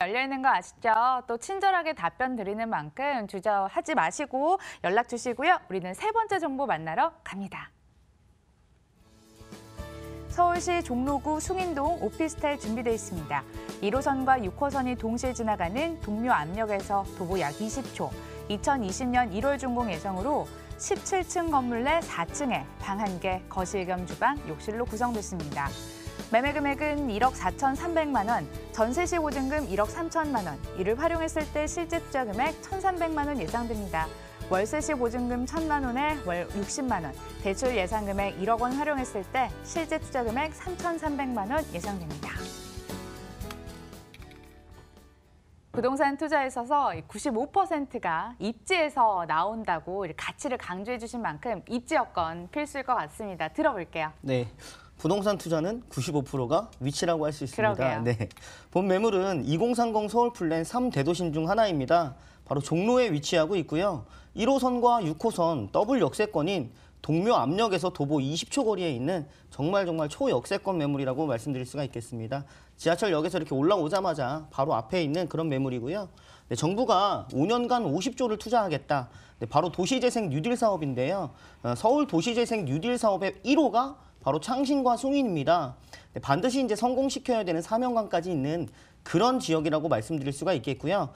열려있는 거 아시죠? 또 친절하게 답변 드리는 만큼 주저하지 마시고 연락 주시고요. 우리는 세 번째 정보 만나러 갑니다. 서울시 종로구 숭인동 오피스텔 준비되어 있습니다. 1호선과 6호선이 동시에 지나가는 동묘 압력에서 도보 약 20초, 2020년 1월 준공 예정으로 17층 건물 내 4층에 방 1개, 거실 겸 주방, 욕실로 구성됐습니다. 매매 금액은 1억 4,300만 원, 전세 시 보증금 1억 3천만 원, 이를 활용했을 때 실제 투자 금액 1,300만 원 예상됩니다. 월세 시 보증금 1,000만 원에 월 60만 원, 대출 예상 금액 1억 원 활용했을 때 실제 투자 금액 3,300만 원 예상됩니다. 부동산 투자에 있어서 95%가 입지에서 나온다고 가치를 강조해 주신 만큼 입지 여건 필수일 것 같습니다. 들어볼게요. 네. 부동산 투자는 95%가 위치라고 할 수 있습니다. 그러게요. 네. 본 매물은 2030 서울 플랜 3대도심 중 하나입니다. 바로 종로에 위치하고 있고요. 1호선과 6호선 더블 역세권인 동묘 압력에서 도보 20초 거리에 있는 정말 초역세권 매물이라고 말씀드릴 수가 있겠습니다. 지하철역에서 이렇게 올라오자마자 바로 앞에 있는 그런 매물이고요. 네, 정부가 5년간 50조를 투자하겠다. 네, 바로 도시재생 뉴딜 사업인데요. 서울 도시재생 뉴딜 사업의 1호가 바로 창신과 숭인입니다. 네, 반드시 이제 성공시켜야 되는 사명감까지 있는 그런 지역이라고 말씀드릴 수가 있겠고요.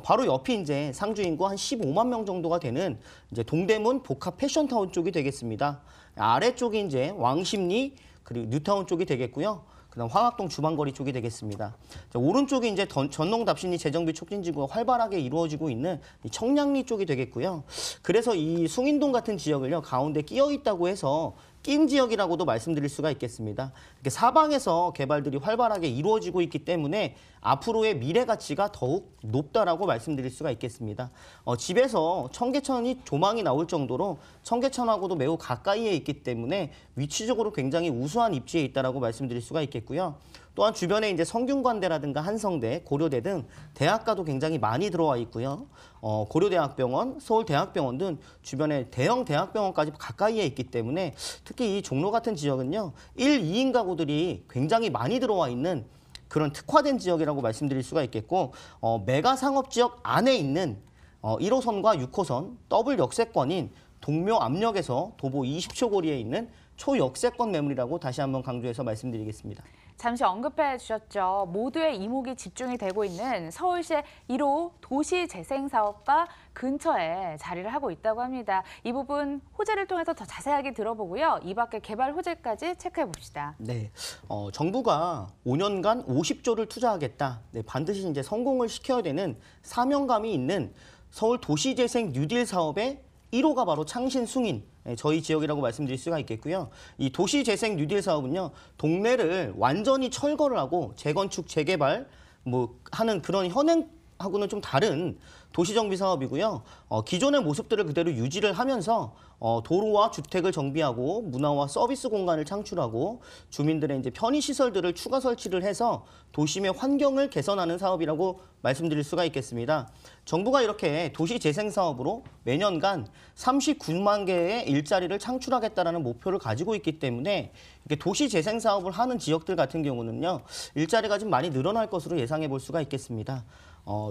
바로 옆이 이제 상주 인구 한 15만 명 정도가 되는 이제 동대문 복합 패션타운 쪽이 되겠습니다. 아래쪽이 이제 왕십리 그리고 뉴타운 쪽이 되겠고요. 그다음 황학동 주방거리 쪽이 되겠습니다. 자, 오른쪽이 이제 전농답신리 재정비 촉진지구가 활발하게 이루어지고 있는 이 청량리 쪽이 되겠고요. 그래서 이 숭인동 같은 지역을요 가운데 끼어 있다고 해서 낀 지역이라고도 말씀드릴 수가 있겠습니다. 이렇게 사방에서 개발들이 활발하게 이루어지고 있기 때문에 앞으로의 미래 가치가 더욱 높다라고 말씀드릴 수가 있겠습니다. 집에서 청계천이 조망이 나올 정도로 청계천하고도 매우 가까이에 있기 때문에 위치적으로 굉장히 우수한 입지에 있다라고 말씀드릴 수가 있겠고요. 또한 주변에 이제 성균관대라든가 한성대, 고려대 등 대학가도 굉장히 많이 들어와 있고요. 고려대학병원, 서울대학병원 등 주변에 대형 대학병원까지 가까이에 있기 때문에 특히 이 종로 같은 지역은요. 1, 2인 가구들이 굉장히 많이 들어와 있는 그런 특화된 지역이라고 말씀드릴 수가 있겠고 메가 상업지역 안에 있는 1호선과 6호선 더블 역세권인 동묘 압력에서 도보 20초 거리에 있는 초역세권 매물이라고 다시 한번 강조해서 말씀드리겠습니다. 잠시 언급해 주셨죠. 모두의 이목이 집중이 되고 있는 서울시의 1호 도시재생사업과 근처에 자리를 하고 있다고 합니다. 이 부분 호재를 통해서 더 자세하게 들어보고요. 이 밖에 개발 호재까지 체크해 봅시다. 네, 정부가 5년간 50조를 투자하겠다. 네, 반드시 이제 성공을 시켜야 되는 사명감이 있는 서울 도시재생 뉴딜 사업의 1호가 바로 창신 숭인, 저희 지역이라고 말씀드릴 수가 있겠고요. 이 도시재생 뉴딜 사업은요, 동네를 완전히 철거를 하고 재건축, 재개발 하는 그런 현행하고는 좀 다른 도시정비 사업이고요. 기존의 모습들을 그대로 유지를 하면서 도로와 주택을 정비하고 문화와 서비스 공간을 창출하고 주민들의 이제 편의시설들을 추가 설치를 해서 도심의 환경을 개선하는 사업이라고 말씀드릴 수가 있겠습니다. 정부가 이렇게 도시재생 사업으로 매년간 39만 개의 일자리를 창출하겠다라는 목표를 가지고 있기 때문에 이렇게 도시재생 사업을 하는 지역들 같은 경우는요, 일자리가 좀 많이 늘어날 것으로 예상해 볼 수가 있겠습니다.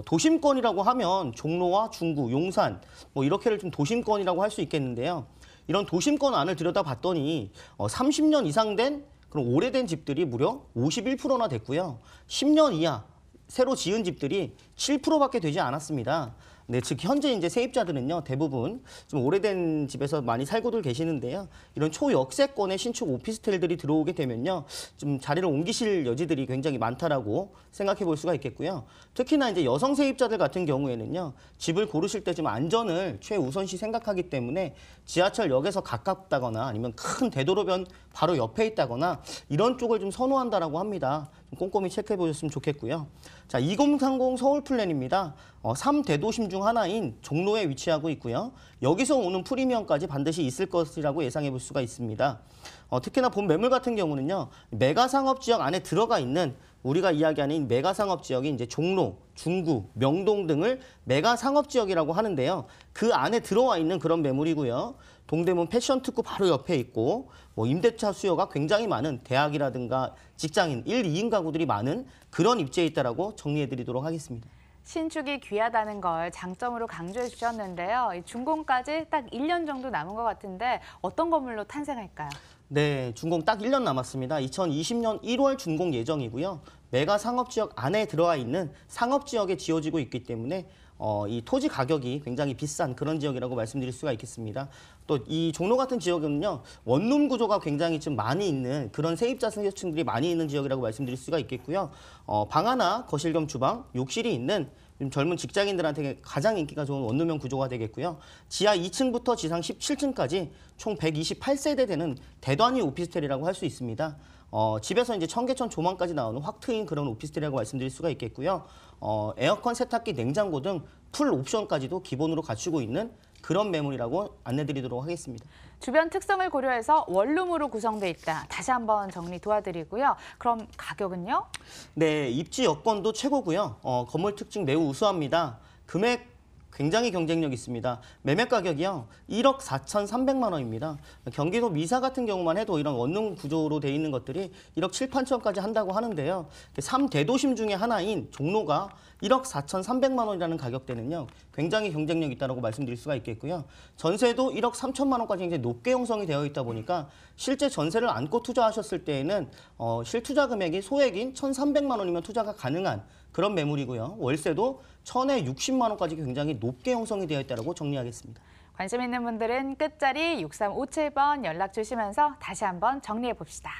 도심권이라고 하면 종로와 중구, 용산 이렇게를 좀 도심권이라고 할 수 있겠는데요. 이런 도심권 안을 들여다봤더니 30년 이상 된 그런 오래된 집들이 무려 51%나 됐고요. 10년 이하 새로 지은 집들이 7%밖에 되지 않았습니다. 네, 즉 현재 이제 세입자들은요 대부분 좀 오래된 집에서 많이 살고들 계시는데요. 이런 초역세권의 신축 오피스텔들이 들어오게 되면요, 좀 자리를 옮기실 여지들이 굉장히 많다라고 생각해 볼 수가 있겠고요. 특히나 이제 여성 세입자들 같은 경우에는요, 집을 고르실 때 좀 안전을 최우선시 생각하기 때문에 지하철역에서 가깝다거나 아니면 큰 대도로변 바로 옆에 있다거나 이런 쪽을 좀 선호한다라고 합니다. 좀 꼼꼼히 체크해 보셨으면 좋겠고요. 자, 2030 서울 플랜입니다. 3대도심 중 하나인 종로에 위치하고 있고요. 여기서 오는 프리미엄까지 반드시 있을 것이라고 예상해 볼 수가 있습니다. 특히나 본 매물 같은 경우는요, 메가 상업 지역 안에 들어가 있는 우리가 이야기하는 메가 상업 지역이 이제 종로, 중구, 명동 등을 메가 상업 지역이라고 하는데요. 그 안에 들어와 있는 그런 매물이고요. 동대문 패션 특구 바로 옆에 있고 뭐 임대차 수요가 굉장히 많은 대학이라든가 직장인 1, 2인 가구들이 많은 그런 입지에 있다라고 정리해드리도록 하겠습니다. 신축이 귀하다는 걸 장점으로 강조해 주셨는데요. 이 준공까지 딱 1년 정도 남은 것 같은데 어떤 건물로 탄생할까요? 네, 준공 딱 1년 남았습니다. 2020년 1월 준공 예정이고요. 메가 상업지역 안에 들어와 있는 상업지역에 지어지고 있기 때문에 이 토지 가격이 굉장히 비싼 그런 지역이라고 말씀드릴 수가 있겠습니다. 또 이 종로 같은 지역은요, 원룸 구조가 굉장히 좀 많이 있는 그런 세입자 승객층들이 많이 있는 지역이라고 말씀드릴 수가 있겠고요. 방 하나, 거실 겸 주방, 욕실이 있는 젊은 직장인들한테 가장 인기가 좋은 원룸형 구조가 되겠고요. 지하 2층부터 지상 17층까지 총 128세대 되는 대단위 오피스텔이라고 할 수 있습니다. 집에서 이제 청계천 조망까지 나오는 확 트인 그런 오피스텔이라고 말씀드릴 수가 있겠고요. 에어컨, 세탁기, 냉장고 등 풀 옵션까지도 기본으로 갖추고 있는 그런 매물이라고 안내드리도록 하겠습니다. 주변 특성을 고려해서 원룸으로 구성돼 있다. 다시 한번 정리 도와드리고요. 그럼 가격은요? 네, 입지 여건도 최고고요. 건물 특징 매우 우수합니다. 금액 굉장히 경쟁력 있습니다. 매매 가격이요. 1억 4,300만 원입니다. 경기도 미사 같은 경우만 해도 이런 원룸 구조로 돼 있는 것들이 1억 7, 8천까지 한다고 하는데요. 3대도심 중에 하나인 종로가 1억 4,300만 원이라는 가격대는요. 굉장히 경쟁력 있다고 말씀드릴 수가 있겠고요. 전세도 1억 3천만 원까지 굉장히 높게 형성이 되어 있다 보니까 실제 전세를 안고 투자하셨을 때에는 실투자 금액이 소액인 1,300만 원이면 투자가 가능한 그런 매물이고요. 월세도 1,000에 60만 원까지 굉장히 높게 형성이 되어 있다고 정리하겠습니다. 관심 있는 분들은 끝자리 6357번 연락 주시면서 다시 한번 정리해 봅시다.